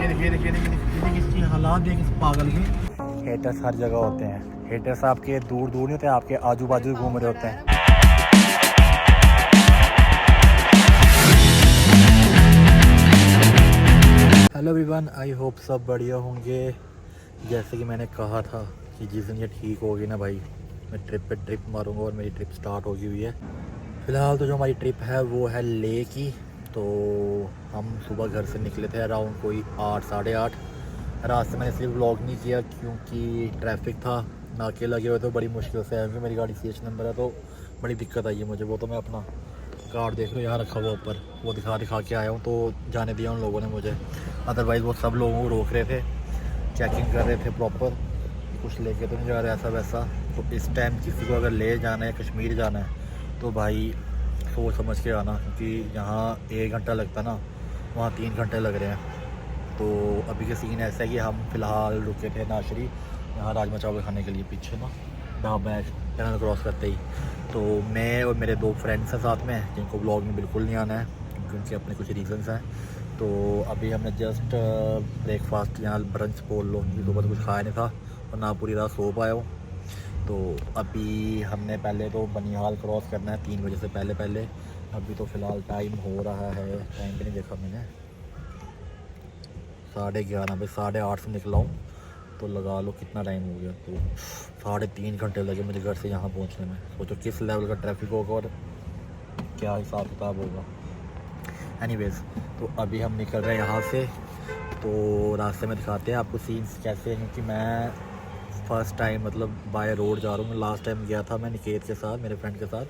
देखिए इसकी हालात देख इस पागल के। हेटर्स हर जगह होते हैं। हेटर्स आपके दूर दूर नहीं होते, आपके आजू बाजू घूम रहे होते हैं। हेलो एवरीवन, आई होप सब बढ़िया होंगे। जैसे कि मैंने कहा था कि जिस दिन ये ठीक होगी ना भाई, मैं ट्रिप मारूंगा और मेरी ट्रिप स्टार्ट होगी हुई है। फ़िलहाल तो जो हमारी ट्रिप है वो है ले की। तो हम सुबह घर से निकले थे अराउंड कोई 8 साढ़े 8। रास्ते मैंने इसलिए व्लॉग नहीं किया क्योंकि ट्रैफिक था, नाके लगे हुए थे, बड़ी मुश्किल से आया क्योंकि मेरी गाड़ी CH नंबर है तो बड़ी दिक्कत आई है मुझे। वो तो मैं अपना कार्ड देख लो यहाँ रखा हुआ ऊपर, वो दिखा के आया हूँ तो जाने दिया उन लोगों ने मुझे। अदरवाइज़ वो सब लोगों को रोक रहे थे, चेकिंग कर रहे थे प्रॉपर, कुछ लेके तो नहीं जा रहे ऐसा वैसा। तो इस टाइम किसी को अगर ले जाना है, कश्मीर जाना है, तो भाई सोच समझ के आना, क्योंकि यहाँ 1 घंटा लगता ना, वहाँ 3 घंटे लग रहे हैं। तो अभी का सीन ऐसा है कि हम फ़िलहाल रुके थे नाशरी, यहाँ राजमा चावल खाने के लिए, पीछे ना ढाबा है टनल क्रॉस करते ही। तो मैं और मेरे 2 फ्रेंड्स हैं साथ में, जिनको ब्लॉग में बिल्कुल नहीं आना है क्योंकि उनके अपने कुछ रीज़न्स हैं। तो अभी हमने जस्ट ब्रेकफास्ट यहाँ ब्रंच बोल लो, सुबह तो कुछ खाया नहीं था और ना पूरी रात सो पाया हूँ। तो अभी हमने पहले तो बनिहाल क्रॉस करना है 3 बजे से पहले। अभी तो फ़िलहाल टाइम हो रहा है, टाइम भी नहीं देखा मैंने, 11:30 बजे, 8:30 से निकला हूँ तो लगा लो कितना टाइम हो गया। तो 3.5 घंटे लगे मुझे घर से यहाँ पहुँचने में। सोचो किस लेवल का ट्रैफिक होगा और क्या हिसाब किताब होगा। एनीवेज़, तो अभी हम निकल रहे हैं यहाँ से। तो रास्ते में दिखाते हैं आपको सीन्स कैसे हैं, क्योंकि मैं फ़र्स्ट टाइम मतलब बाय रोड जा रहा हूँ। लास्ट टाइम गया था मैं निकेत के साथ, मेरे फ्रेंड के साथ,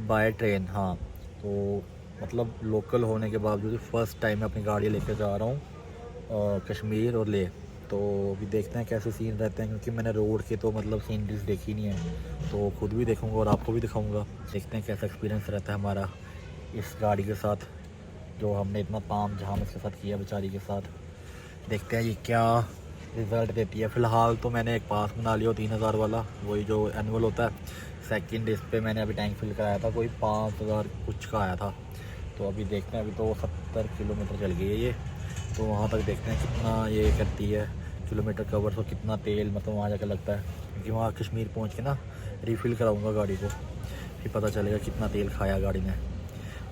बाय ट्रेन। हाँ, तो मतलब लोकल होने के बावजूद फ़र्स्ट टाइम मैं अपनी गाड़ी लेकर जा रहा हूँ कश्मीर और ले। तो अभी देखते हैं कैसे सीन रहते हैं, क्योंकि मैंने रोड के तो मतलब सीनरीज देखी नहीं है, तो खुद भी देखूँगा और आपको भी दिखाऊँगा। देखते हैं कैसा एक्सपीरियंस रहता है हमारा इस गाड़ी के साथ, जो हमने इतना ताम झाम इसके साथ किया बेचारी के साथ। देखते हैं ये क्या रिज़ल्ट देती है। फ़िलहाल तो मैंने एक पास बना लिया 3000 वाला, वही जो एनुअल होता है। सेकंड इस पे मैंने अभी टैंक फिल कराया था, कोई 5000 कुछ का आया था। तो अभी देखते हैं, अभी तो 70 किलोमीटर चल गई है ये, तो वहाँ तक देखते हैं कितना ये करती है किलोमीटर कवर, तो कितना तेल मतलब वहाँ जाकर लगता है। क्योंकि वहाँ कश्मीर पहुँच के ना रिफ़िल कराऊँगा गाड़ी को, फिर पता चलेगा कितना तेल खाया गाड़ी ने।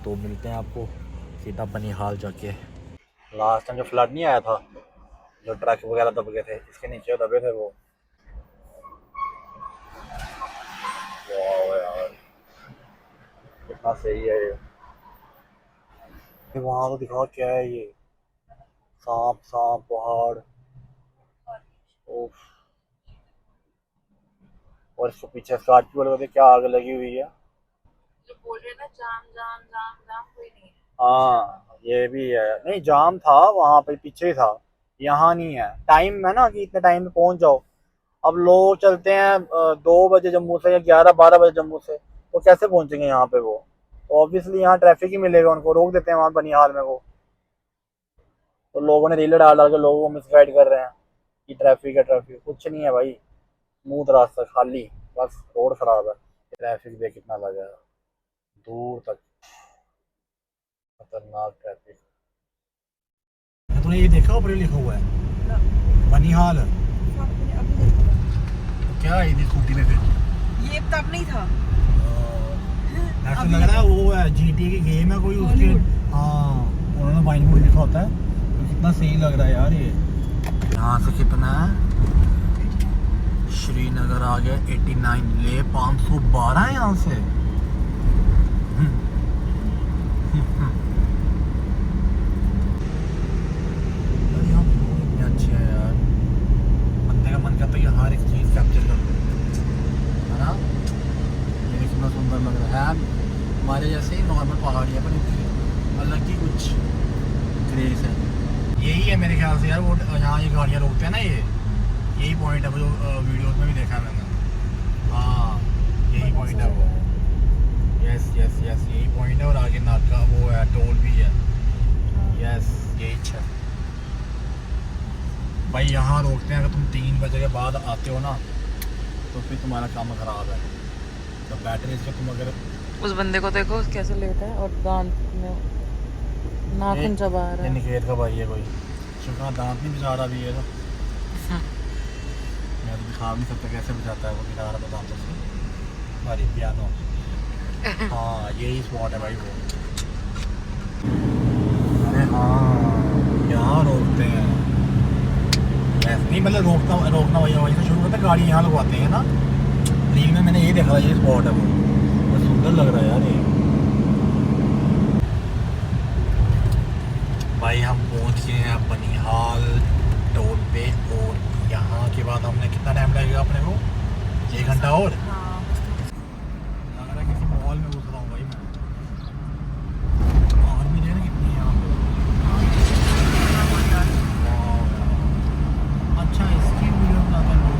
तो मिलते हैं आपको सीधा बनिहाल जाके। लास्ट टाइम जो फ्लड नहीं आया था, जो ट्रक वगैरह दब गए थे, इसके नीचे दबे थे वो। वाह यार कितना सही है ये। वहाँ तो दिखाओ क्या है ये, सांप पहाड़, ओफ। और इसके पीछे स्कॉर्पियो वाले क्या आग लगी हुई है, जो बोल रहे हैं ना जाम जाम जाम जाम, कोई नहीं है। हाँ ये भी है। नहीं जाम था वहाँ पे, पीछे ही था, यहाँ नहीं है। टाइम है ना कि इतने टाइम में पहुँच जाओ। अब लोग चलते हैं 2 बजे जम्मू से या 11-12 बजे जम्मू से, तो कैसे पहुंचेंगे यहाँ पे वो। तो ऑब्वियसली यहाँ ट्रैफिक ही मिलेगा, उनको रोक देते हैं वहाँ बनिहाल में वो। तो लोगों ने रीलें डाल के लोगों को मिसगाइड कर रहे हैं कि ट्रैफिक है, ट्रैफिक कुछ नहीं है भाई, स्मूथ रास्ता खाली, बस रोड खराब है। ट्रैफिक देख कितना लगा है दूर तक, खतरनाक ट्रैफिक। तूने ये देखा ऊपर लिखा हुआ है बनिहाल, तो क्या है ये स्कूटी में फिर? ये तब नहीं था, ऐसा लग रहा है वो है GTA की गेम है कोई उसके। हाँ उन्होंने बाइक में लिखा होता है, तो कितना सही लग रहा है यार ये। यहाँ से कितना है, श्रीनगर आ गया 89, ले 512 है यहाँ से। अच्छे है यार, बंदे का मन करता है कि हर एक चीज़ कैप्चर कर लो, है ना। ये कितना सुंदर लग रहा है, हमारे जैसे ही नॉर्मल पहाड़ी है पर इनकी अलग ही कुछ क्रेज है। यही है मेरे ख्याल से यार वो, यहाँ ये गाड़ियाँ रोकते हैं ना, ये यही पॉइंट है वो, जो वीडियोस में भी देखा है मैंने। हाँ यही पॉइंट है वो, यस यही पॉइंट है। और आगे नाका वो है, टोल भी है, यस यही है भाई। यहाँ रोकते हैं, अगर तुम 3 बजे के बाद आते हो ना तो फिर तुम्हारा काम ख़राब है। तो बैटरी से तुम अगर उस बंदे को देखो कैसे लेटा है और दांत में नाखून चबा रहा है। निकेत का भाई है कोई, शुक्र दांत नहीं बेचारा भी है तो मैं तो दिखा नहीं सकता कैसे बजाता है वो गिटार तो दांतों से। अरे पियानो हाँ यही स्पॉट है भाई वो। अरे हाँ यहाँ रोकते हैं ऐसे नहीं मतलब रोकना वही से शुरू करते गाड़ी यहाँ लगवाते हैं ना। रील में मैंने ये देखा ये स्पॉट है वो बहुत सुंदर लग रहा है यार ये। भाई हम पहुँच गए हैं बनिहाल टोल पे और यहाँ के बाद हमने कितना टाइम लगेगा अपने को 1 घंटा और। हाँ लग रहा है किसी मॉल में घुस रहा हूँ भाई मैं। आर्मी है ना कितनी है यहाँ पे। वाह, अच्छा इसकी वीडियो बनाते हैं लोग।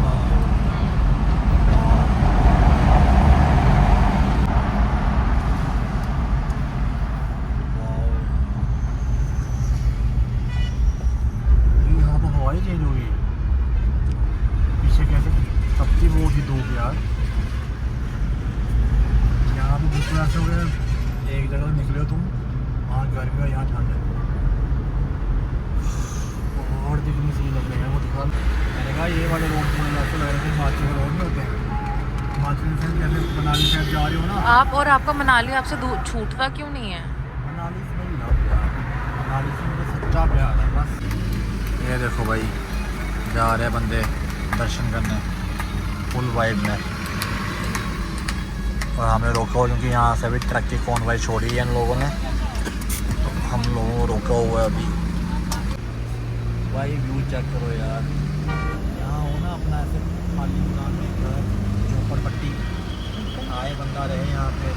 यहाँ तो हवाई चेंज हो गई पीछे कैसे सबकी वो थी धूप यार। यहाँ भी दूसरे ऐसे हो गए एक जगह निकले हो तुम वहाँ गर्मी और यहाँ ठंड है। पहाड़ दिखने से लग रहे हैं वो दिखा। मैंने कहा ये वाले रोड मुझे ऐसे लग रहे थे हिमाचल के रोड में होते हैं। हिमाचल से जैसे मनाली साइड जा रहे हो ना आप और आपका मनाली आपसे छूटता क्यों नहीं है? मनाली से नहीं लव यार। मनाली से मुझे सच्चा प्यार है बस। ये देखो भाई जा रहे हैं बंदे दर्शन करने फुल वाइड में और हमें रोका हो क्योंकि यहाँ से भी ट्रक की कॉन्वॉय छोड़ी है इन लोगों ने तो हम लोगों को रोका हुआ है अभी। भाई व्यू चेक करो यार यहाँ हो ना अपना ऐसे खाली दुकान में घर झोपड़पट्टी आए बंदा रहे यहाँ पे।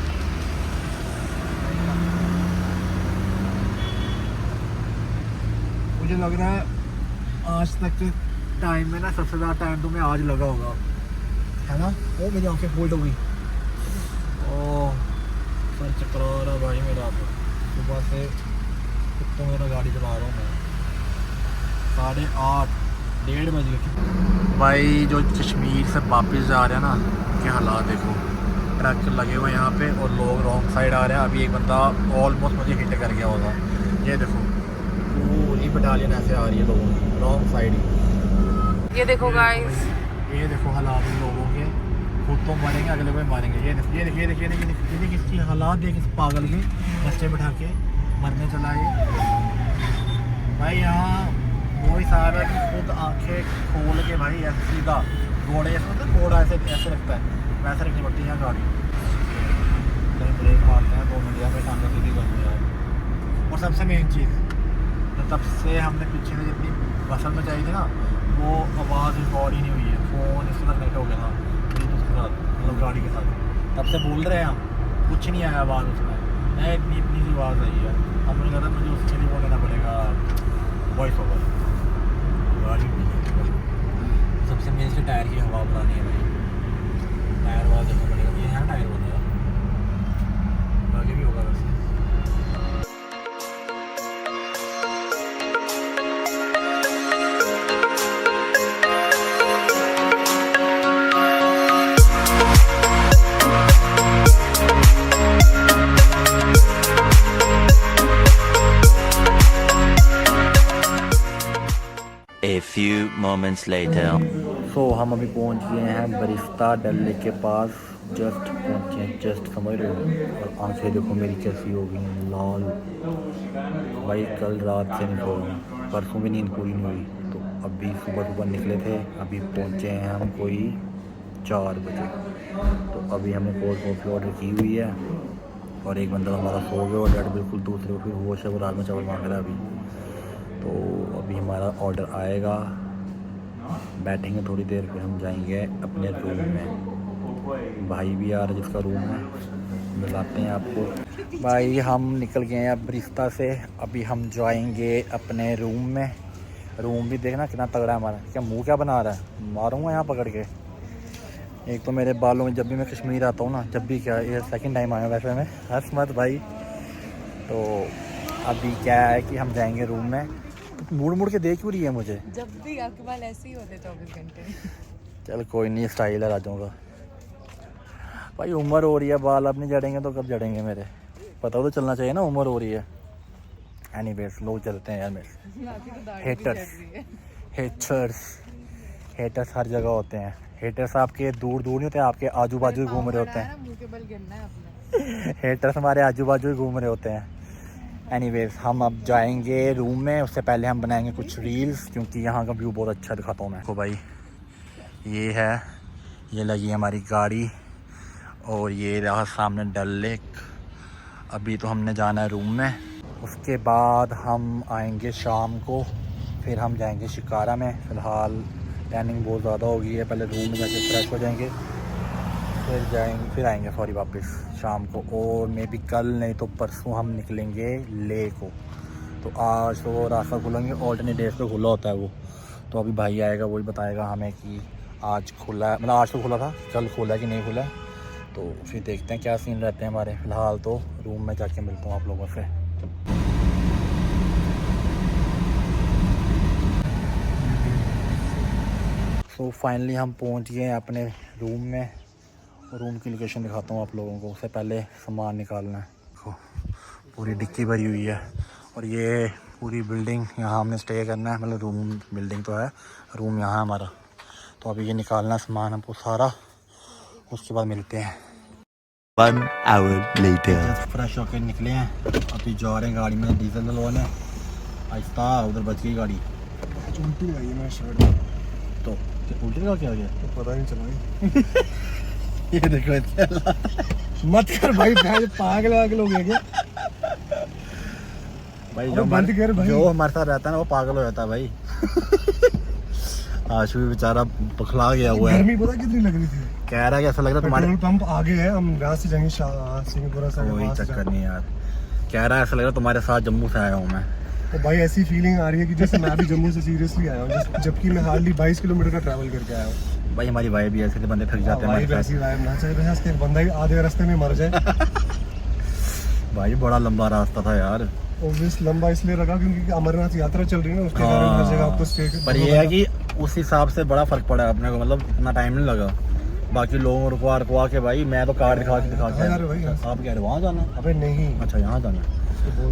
मुझे लग रहा है आज तक के टाइम में ना सबसे ज़्यादा टाइम तुम्हें आज लगा होगा है ना। वो मेरी आंखें फोल्ड हो गई। ओह सर चकरा रहा भाई मेरा तो सुबह से कुत्तों मेरा गाड़ी चला रहा हूँ मैं। 8:30 1:30 बज गए भाई। जो कश्मीर से वापस जा रहे हैं ना उनके हालात देखो। ट्रक लगे हुए यहाँ पे और लोग रॉन्ग साइड आ रहे हैं। अभी एक बंदा ऑलमोस्ट मुझे हिट कर गया होगा। ये देखो पूरी बटालियन ऐसे आ रही है लोगों की रॉन्ग साइड ही। ये देखो गाइस ये देखो हालात इन लोगों के। खुद तो मरेंगे अगले को मारेंगे। ये देखिए देखिए देखिए देखिए इसकी हालात देख इस पागल के बच्चे बैठा के मरने चला है भाई। यहाँ वही साहब है कि खुद आंखें खोल के भाई ऐसे सीधा घोड़े ऐसे मतलब घोड़ा ऐसे ऐसे रखता है वैसे रखनी पड़ती है यहाँ गाड़ी। कहीं ब्रेक मारते हैं 2 मिनट यहाँ पे सामने सीधी करते हैं। और सबसे मेन चीज़ तब से हमने पीछे में जितनी बसल में चाहिए थी ना वो आवाज़ रिकॉर्ड ही नहीं हुई है। फ़ोन इसके साथ कनेक्ट हो गया था ब्लूटूथ के साथ मतलब गाड़ी के साथ। तब से बोल रहे हैं हम कुछ नहीं आया आवाज़ उसमें इतनी सी आवाज़ आई है। अब मुझे लगा मुझे उसके लिए वो लेना पड़ेगा वॉइस ओवर। गाड़ी सबसे मेन इसके टायर की हवा बनानी है भाई। टायर वाला देखना पड़ेगा। ये है टायर वाला आगे भी होगा वैसे। A few moments later. तो हम अभी पहुंच गए हैं बरिस्ता डल लेक के पास। जस्ट पहुंचे हैं जस्ट समझ रहे हो। और आंखें देखो मेरी कैसी हो गई हैं लाल भाई। कल रात से नहीं सो रहा हूँ परसों भी नींद पूरी नहीं हुई। तो अभी सुबह निकले थे अभी पहुंचे हैं हम कोई 4 बजे। तो अभी हमने कोल्ड कॉफ़ी ऑर्डर की हुई है और एक बंदा हमारा सो गया और डेड बिल्कुल दूसरे को फिर होश है वो रात में चावल मांग रहा है अभी। तो अभी हमारा ऑर्डर आएगा बैठेंगे थोड़ी देर फिर हम जाएंगे अपने रूम में। भाई भी आ रहा है जिसका रूम है मिलाते हैं आपको। भाई हम निकल गए हैं बरिस्ता से अभी हम जाएंगे अपने रूम में। रूम भी देखना कितना तगड़ा है हमारा। क्या मुंह क्या बना रहा है मारूंगा यहाँ पकड़ के। एक तो मेरे बालों में जब भी मैं कश्मीर आता हूँ ना जब भी क्या ये सेकंड टाइम आया वैसे में हंस मत भाई। तो अभी क्या है कि हम जाएंगे रूम में। तो मुड़ के देख क्यों रही है मुझे। जब भी आपके बाल ऐसे ही होते 24 घंटे। चल कोई नहीं स्टाइल है राजों का भाई। उम्र हो रही है बाल अब नहीं जड़ेंगे तो कब जड़ेंगे मेरे। पता तो चलना चाहिए ना उम्र हो रही है एनीवेज लोग चलते हैं यार मेरे नाती को दाढ़ी भी हेटर्स चढ़ रही है। हेटर्स हर जगह होते हैं। हेटर्स आपके दूर दूर नहीं होते, आपके आजू बाजू ही घूम रहे होते हैं। मुंह के बल गिरना है अपने। हेटर्स हमारे आजू बाजू ही घूम रहे होते हैं। एनीवेज हम अब जाएंगे रूम में, उससे पहले हम बनाएंगे कुछ रील्स, क्योंकि यहाँ का व्यू बहुत अच्छा दिखाता हूँ मैं आपको भाई। ये है, ये लगी हमारी गाड़ी और ये रहा सामने डल लेक। अभी तो हमने जाना है रूम में, उसके बाद हम आएंगे शाम को, फिर हम जाएंगे शिकारा में। फ़िलहाल टैनिंग बहुत ज़्यादा हो गई है, पहले रूम में जाके फ्रेश हो जाएंगे, फिर आएंगे वापस शाम को। और मे बी कल नहीं तो परसों हम निकलेंगे ले को। तो आज तो वो रास्ता खुलेंगे, ऑल्टरनेट डेज पे खुला होता है वो। तो अभी भाई आएगा, वही बताएगा हमें कि आज खुला है, मतलब आज तो खुला था, कल खुला है कि नहीं खुला है। तो फिर देखते हैं क्या सीन रहते हैं हमारे। फ़िलहाल तो रूम में जाके मिलता हूँ आप लोगों से। तो फाइनली हम पहुँच गए हैं अपने रूम में। रूम की लोकेशन दिखाता हूँ आप लोगों को। उससे पहले सामान निकालना है। देखो पूरी डिक्की भरी हुई है और ये पूरी बिल्डिंग, यहाँ हमने स्टे करना है। मतलब रूम, बिल्डिंग तो है, रूम यहाँ है हमारा। तो अभी ये निकालना सामान हमको सारा, उसके बाद मिलते हैं। 1 hour later. जस्ट फ्रेश होकर निकले हैं, अभी जा रहे हैं गाड़ी में डीजल डलवाने। आहिस्ता, उधर बच गई गाड़ी। उल्टी आई मैं शर्ट में, तो उल्टी का क्या हो गया? तो पता नहीं चला। ये देखो मत कर भाई, पागल वागल हो गया क्या? भाई अबे बंद कर भाई। जो हमारे साथ रहता है ना वो पागल हो जाता है भाई। आशु भी बेचारा पखला गया हुआ है। गर्मी पता कितनी लग रही थी। कह रहा है कि ऐसा लग रहा है तुम्हारे, पेट्रोल पंप आगे है, हम यहाँ से जाएंगे सिंहपुरा से। कोई चक्कर नहीं यार। कह रहा है ऐसा लग रहा है तुम्हारे साथ जम्मू से आया हूँ मैं। तो भाई ऐसी फीलिंग आ रही है कि जैसे मैं भी जम्मू से सीरियसली आया हूँ, जबकि मैं हार्डली 22 किलोमीटर का ट्रैवल करके आया हूँ। भाई हमारी वाइफ भी ऐसे बंदे थक जाते हैं भाई हमारे वैसी साथ। वाइब ना चाहिए, इसके बंदा ही आधे रास्ते में मर जाए। भाई बड़ा लंबा रास्ता था यार। ऑब्वियस लंबा इसलिए रखा क्योंकि अमरनाथ यात्रा चल रही है ना, उसके कारण हर जगह आपको स्टे। पर ये है कि उस हिसाब से बड़ा फर्क पड़ा अपने को, मतलब इतना टाइम नहीं लगा। बाकी लोगों रुकवा रुकवा के भाई, मैं तो कार्ड दिखा के कहाँ जा रहे हो भाई? आप कह रहे हो वहाँ जाना है? अबे नहीं, अच्छा यहाँ जाना है।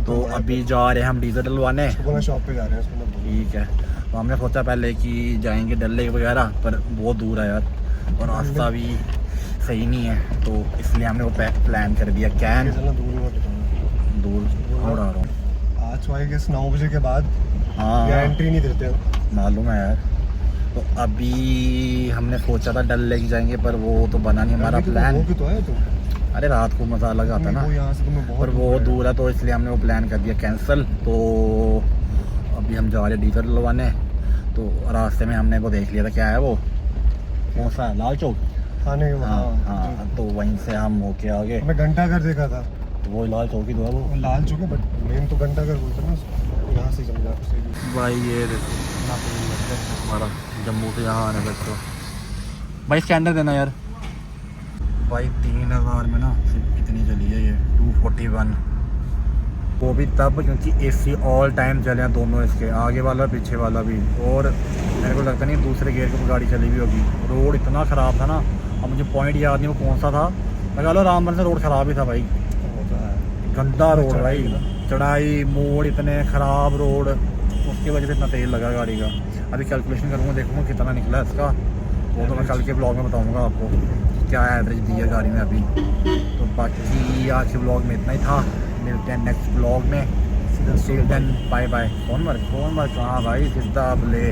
तो बोल अभी जा रहे हैं हम डीजल डलवाने। बोला शॉप पे जा रहे हैं, उसको मत बोलो। ठीक है, तो हमने सोचा पहले कि जाएंगे डल लेक वगैरह, पर बहुत दूर है यार और रास्ता भी सही नहीं है, तो इसलिए हमने वो प्लान कर दिया कैन। चलना दूर मत उठाना। दूर और आ रहा हूँ। आज तो आई गेस 9 बजे के बाद हाँ या एंट्री नहीं देते हो। मालूम है यार। तो अभी हमने सोचा था डल लेक जाएंगे, पर वो तो बना नहीं हमारा प्लान। वो तो है तुम, अरे रात को मज़ा अलग आता है ना, वो यहाँ से तुम्हें बहुत पर वो दूर है, तो इसलिए हमने वो प्लान कर दिया कैंसिल। तो अभी हम जा रहे हैं डीजल डलवाने। तो रास्ते में हमने वो देख लिया था, क्या है वो, कौन सा है, लाल चौक। हाँ नहीं हाँ हाँ, हाँ, तो वहीं से हम होके आगे। मैं घंटा घर देखा था, तो वो लाल चौक ही तो है वो। वो लाल चौक है, बट मेन तो घंटा घर बोलते हैं ना उसको। यहाँ से चल जाओ। भाई ये देखो हमारा जम्मू से यहाँ आने तक। तो भाई स्कैनर देना यार। भाई 3000 में ना सिर्फ कितनी चली है ये, 241। वो भी तब क्योंकि AC ऑल टाइम चले हैं दोनों, इसके आगे वाला पीछे वाला भी। और मेरे को लगता नहीं दूसरे गेयर की गाड़ी चली भी होगी। रोड इतना ख़राब था ना, अब मुझे पॉइंट याद नहीं वो कौन सा था। लगा लो रामबन से रोड ख़राब ही था भाई, गंदा रोड भाई, चढ़ाई मोड़ इतने ख़राब रोड, उसकी वजह से इतना तेल लगा गाड़ी का। अभी कैलकुलेशन करूँगा, देखूँगा कितना निकला है इसका, वो तो मैं कल के ब्लॉग में बताऊँगा आपको क्या एवरेज दी है गाड़ी में अभी। तो बाकी आज के ब्लॉग में इतना ही था, मिलते हैं नेक्स्ट ब्लॉग में। Bye bye. फोन मर कहाँ भाई, सीधा अब ले।